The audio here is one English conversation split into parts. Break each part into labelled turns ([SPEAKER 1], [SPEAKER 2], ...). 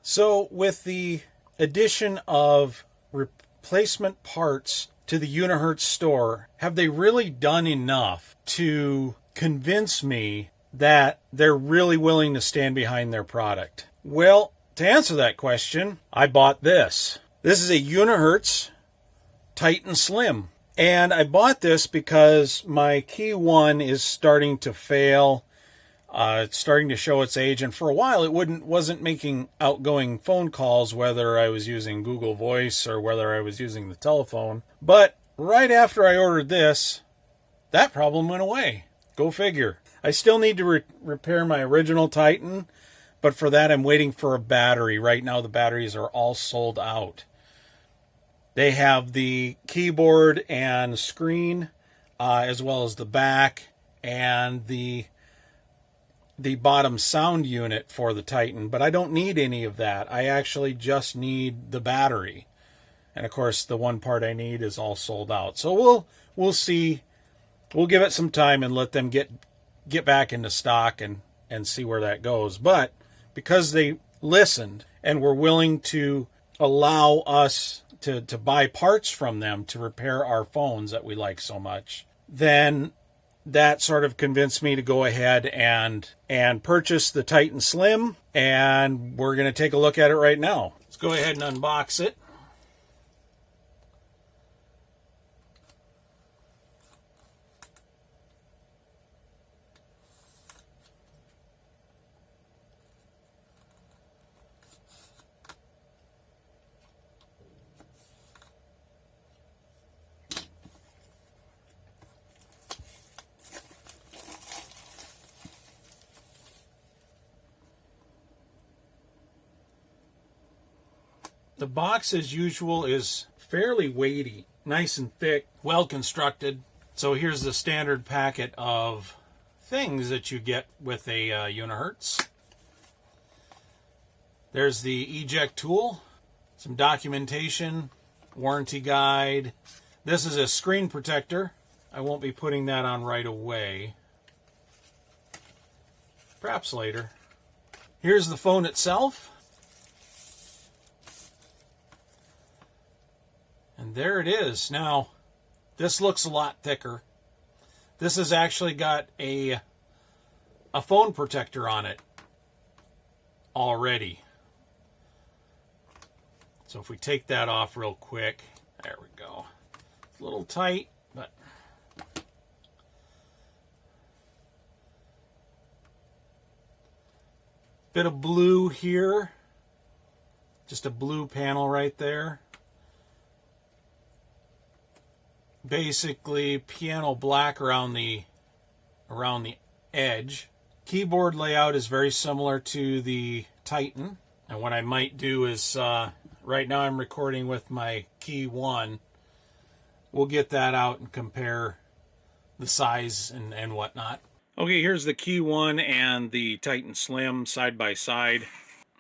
[SPEAKER 1] So with the addition of replacement parts to the Unihertz store, have they really done enough to convince me that they're really willing to stand behind their product? Well, to answer that question, I bought this. This is a Unihertz Titan Slim. And I bought this because my Key 1 is starting to fail. It's starting to show its age, and for a while it wasn't making outgoing phone calls, whether I was using Google Voice or whether I was using the telephone. But right after I ordered this, that problem went away. Go figure. I still need to repair my original Titan, but for that I'm waiting for a battery. Right now the batteries are all sold out. They have the keyboard and screen, as well as the back and the bottom sound unit for the Titan, but I don't need any of that. I actually just need the battery. And of course, the one part I need is all sold out. So we'll see. We'll give it some time and let them get back into stock and see where that goes. But because they listened and were willing to allow us to buy parts from them to repair our phones that we like so much, then that sort of convinced me to go ahead and purchase the Titan Slim, and we're going to take a look at it right now. Let's go ahead and unbox it. The box, as usual, is fairly weighty, nice and thick, well constructed. So here's the standard packet of things that you get with a Unihertz. There's the eject tool, some documentation, warranty guide. This is a screen protector. I won't be putting that on right away. Perhaps later. Here's the phone itself. And there it is. Now, this looks a lot thicker. This has actually got a phone protector on it already. So if we take that off real quick, there we go. It's a little tight, but bit of blue here. Just a blue panel right there. Basically piano black around the edge. Keyboard layout is very similar to the Titan. And what I might do is, right now I'm recording with my Key 1. We'll get that out and compare the size and whatnot. Okay, here's the Key 1 and the Titan Slim side by side.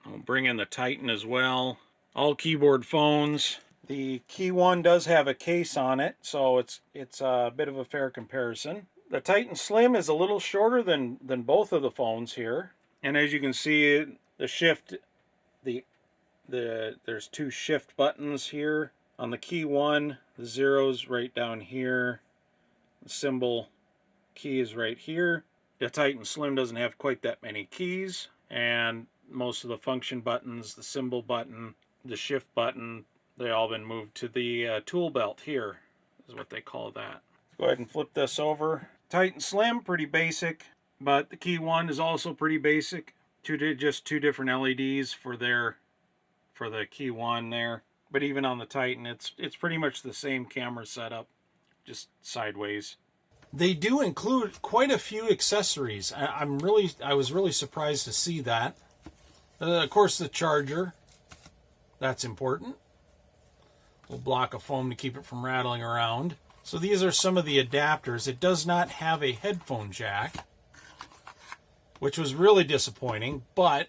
[SPEAKER 1] I'll bring in the Titan as well. All keyboard phones. The Key 1 does have a case on it, so it's a bit of a fair comparison. The Titan Slim is a little shorter than both of the phones here. And as you can see, the shift, there's two shift buttons here. On the Key 1, the zero's right down here. The symbol key is right here. The Titan Slim doesn't have quite that many keys, and most of the function buttons, the symbol button, the shift button, they all been moved to the tool belt here, is what they call that. Let's go ahead and flip this over. Titan Slim, pretty basic, but the Key 1 is also pretty basic. Just two different LEDs for the Key 1 there. But even on the Titan, it's pretty much the same camera setup, just sideways. They do include quite a few accessories. I was really surprised to see that. Of course, the charger, that's important. A little block of foam to keep it from rattling around. So these are some of the adapters. It does not have a headphone jack, which was really disappointing, but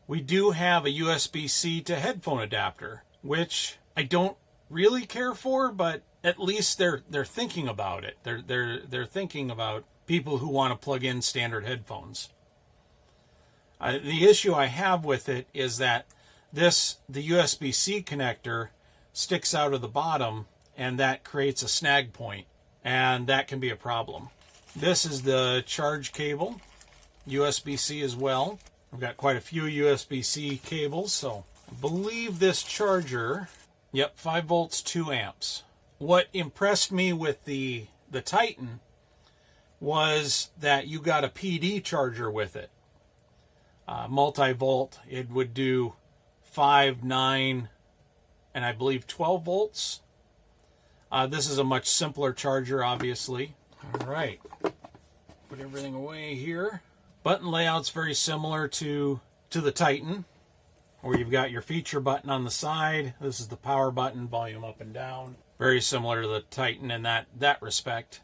[SPEAKER 1] we do have a USB-C to headphone adapter, which I don't really care for, but at least they're thinking about it. They're thinking about people who want to plug in standard headphones. The issue I have with it is that the USB-C connector sticks out of the bottom, and that creates a snag point, and that can be a problem. This is the charge cable, USB-C as well. I've got quite a few USB-C cables, so I believe this charger, yep, 5 volts, 2 amps. What impressed me with the Titan was that you got a PD charger with it. Multi-volt, it would do 5, 9, and I believe 12 volts. This is a much simpler charger, obviously. All right, put everything away here. Button layout's very similar to the Titan, where you've got your feature button on the side. This is the power button, volume up and down. Very similar to the Titan in that respect.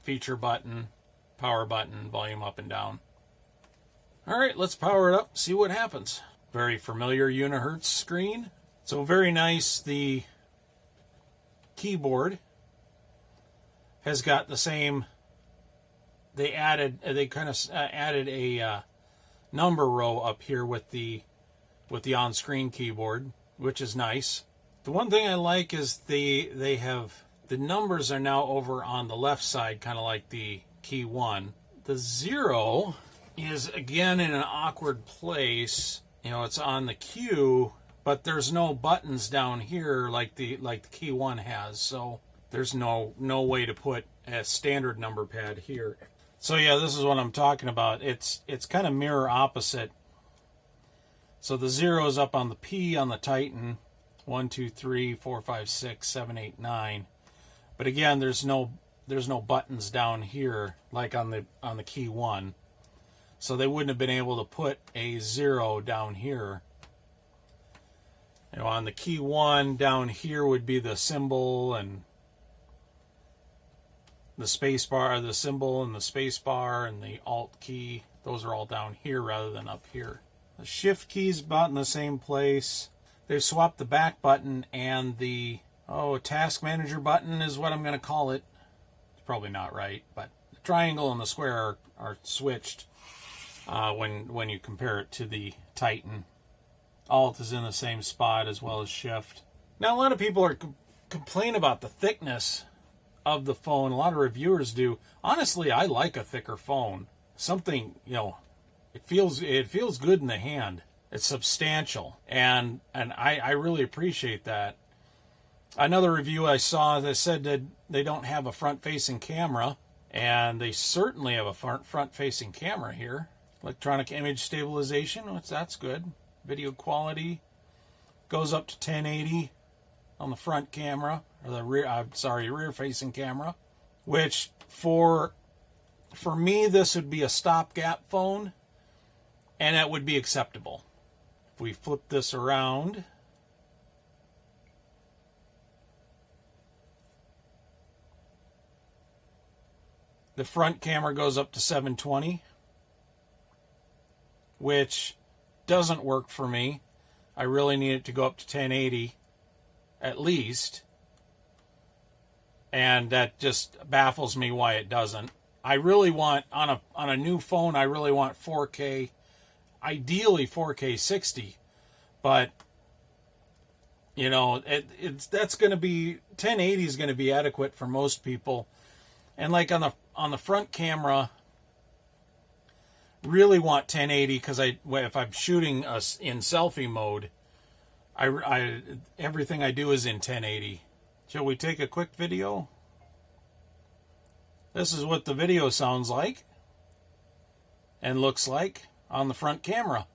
[SPEAKER 1] Feature button, power button, volume up and down. All right, let's power it up, see what happens. Very familiar Unihertz screen. So very nice. The keyboard has got the same. They kind of added a number row up here with the on-screen keyboard, which is nice. The one thing I like is they have the numbers are now over on the left side, kind of like the key 1. The 0 is again in an awkward place. You know, it's on the Q, but there's no buttons down here like the key 1 has. So there's no way to put a standard number pad here. So yeah, this is what I'm talking about. It's kind of mirror opposite. So the 0 is up on the P on the Titan. 1, 2, 3, 4, 5, 6, 7, 8, 9. But again, there's no buttons down here like on the key 1. So they wouldn't have been able to put a 0 down here. You know, on the key 1 down here would be the symbol and the space bar, the symbol and the space bar and the alt key. Those are all down here rather than up here. The shift key's about in the same place. They've swapped the back button and the task manager button is what I'm going to call it. It's probably not right, but the triangle and the square are switched when you compare it to the Titan. Alt is in the same spot as well as shift. Now a lot of people are complain about the thickness of the phone. A lot of reviewers do. Honestly, I like a thicker phone. Something, you know, it feels good in the hand. It's substantial, and I really appreciate that. Another review I saw that said that they don't have a front-facing camera, and they certainly have a front-facing camera here. Electronic image stabilization, that's good. Video quality goes up to 1080 on the front camera, or the rear-facing camera, which for me this would be a stopgap phone, and that would be acceptable. If we flip this around, the front camera goes up to 720, which doesn't work for me. I really need it to go up to 1080 at least, and that just baffles me why it doesn't. I really want, on a new phone, I really want 4K, ideally 4K 60, but you know, that's going to be 1080 is going to be adequate for most people. And like on the front camera, really want 1080 because if I'm shooting in selfie mode, everything I do is in 1080. Shall we take a quick video? This is what the video sounds like and looks like on the front camera.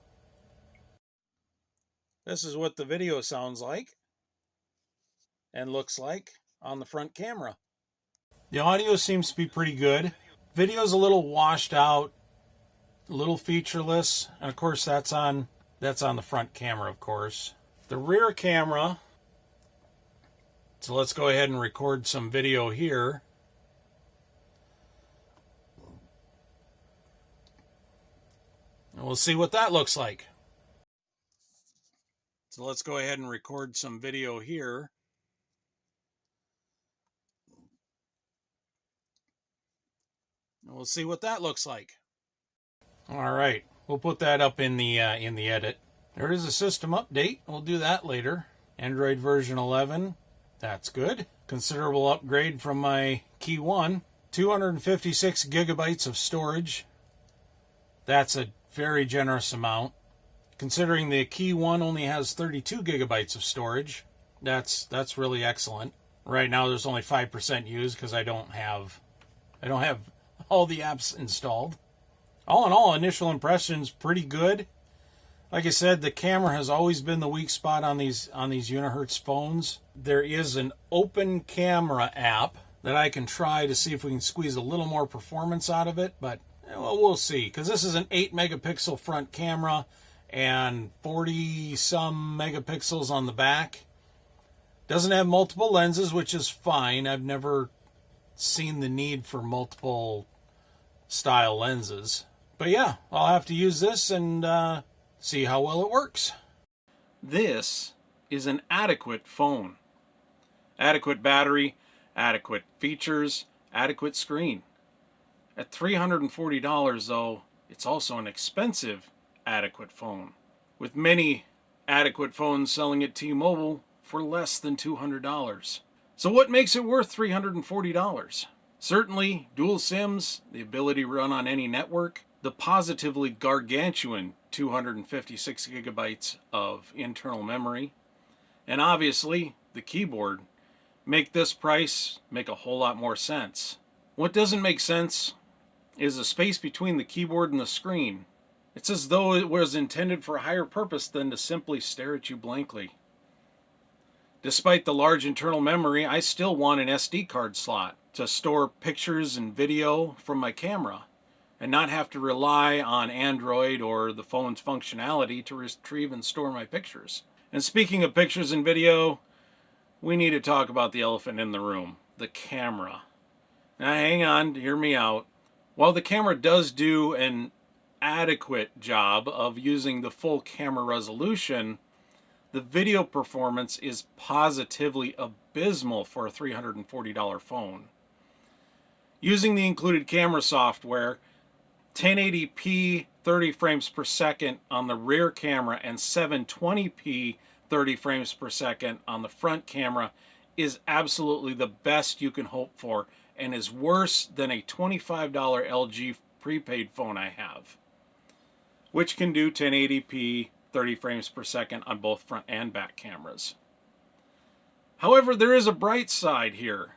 [SPEAKER 1] This is what the video sounds like and looks like on the front camera. The audio seems to be pretty good. Video's a little washed out, a little featureless, and of course that's on the front camera, of course. The rear camera, so let's go ahead and record some video here. And we'll see what that looks like. So let's go ahead and record some video here. And we'll see what that looks like. All right, we'll put that up in the edit. There is a system update. We'll do that later. Android version 11. That's good. Considerable upgrade from my Key 1. 256 gigabytes of storage. That's a very generous amount. Considering the Key 1 only has 32 gigabytes of storage, that's really excellent. Right now there's only 5% used because I don't have all the apps installed. All in all, initial impressions pretty good. Like I said, the camera has always been the weak spot on these Unihertz phones. There is an open camera app that I can try to see if we can squeeze a little more performance out of it, but we'll see, because this is an 8 megapixel front camera and 40 some megapixels on the back. Doesn't have multiple lenses, which is fine. I've never seen the need for multiple style lenses. But yeah, I'll have to use this and see how well it works. This is an adequate phone. Adequate battery, adequate features, adequate screen. At $340 though, it's also an expensive adequate phone, with many adequate phones selling at T-Mobile for less than $200. So what makes it worth $340? Certainly dual SIMs, the ability to run on any network, the positively gargantuan 256 gigabytes of internal memory, and obviously the keyboard make this price make a whole lot more sense. What doesn't make sense is the space between the keyboard and the screen. It's as though it was intended for a higher purpose than to simply stare at you blankly. Despite the large internal memory, I still want an SD card slot to store pictures and video from my camera and not have to rely on Android or the phone's functionality to retrieve and store my pictures. And speaking of pictures and video, we need to talk about the elephant in the room, the camera. Now hang on, hear me out. While the camera does do an adequate job of using the full camera resolution, the video performance is positively abysmal for a $340 phone. Using the included camera software, 1080p 30 frames per second on the rear camera and 720p 30 frames per second on the front camera is absolutely the best you can hope for, and is worse than a $25 LG prepaid phone I have, which can do 1080p 30 frames per second on both front and back cameras. However, there is a bright side here.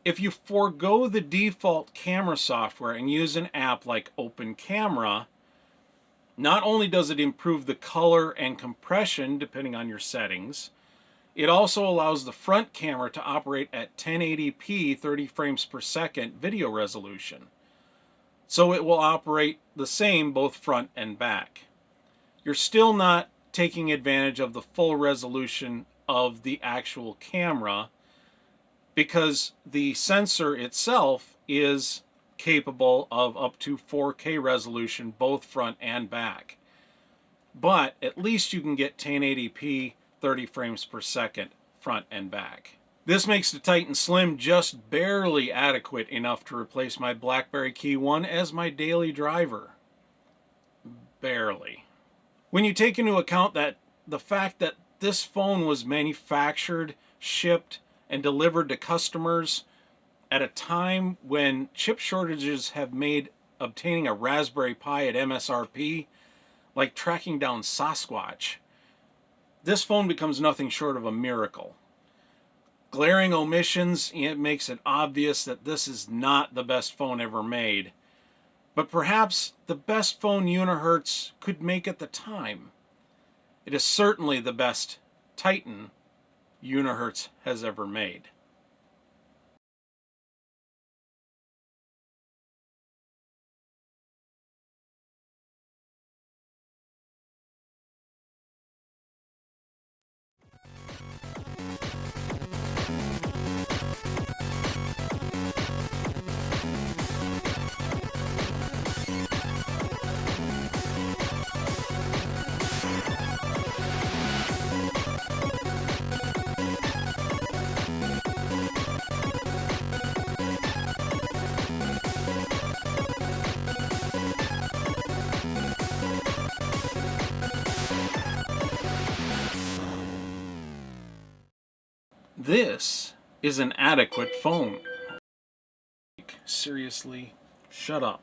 [SPEAKER 1] If you forego the default camera software and use an app like Open Camera, not only does it improve the color and compression depending on your settings, it also allows the front camera to operate at 1080p 30 frames per second video resolution. So it will operate the same both front and back. You're still not taking advantage of the full resolution of the actual camera, because the sensor itself is capable of up to 4K resolution both front and back. But at least you can get 1080p 30 frames per second front and back. This makes the Titan Slim just barely adequate enough to replace my BlackBerry Key 1 as my daily driver. Barely. When you take into account that the fact that this phone was manufactured, shipped, and delivered to customers at a time when chip shortages have made obtaining a Raspberry Pi at MSRP like tracking down Sasquatch, this phone becomes nothing short of a miracle. Glaring omissions, it makes it obvious that this is not the best phone ever made, but perhaps the best phone Unihertz could make at the time. It is certainly the best Titan Unihertz has ever made. This is an adequate phone. Seriously, shut up.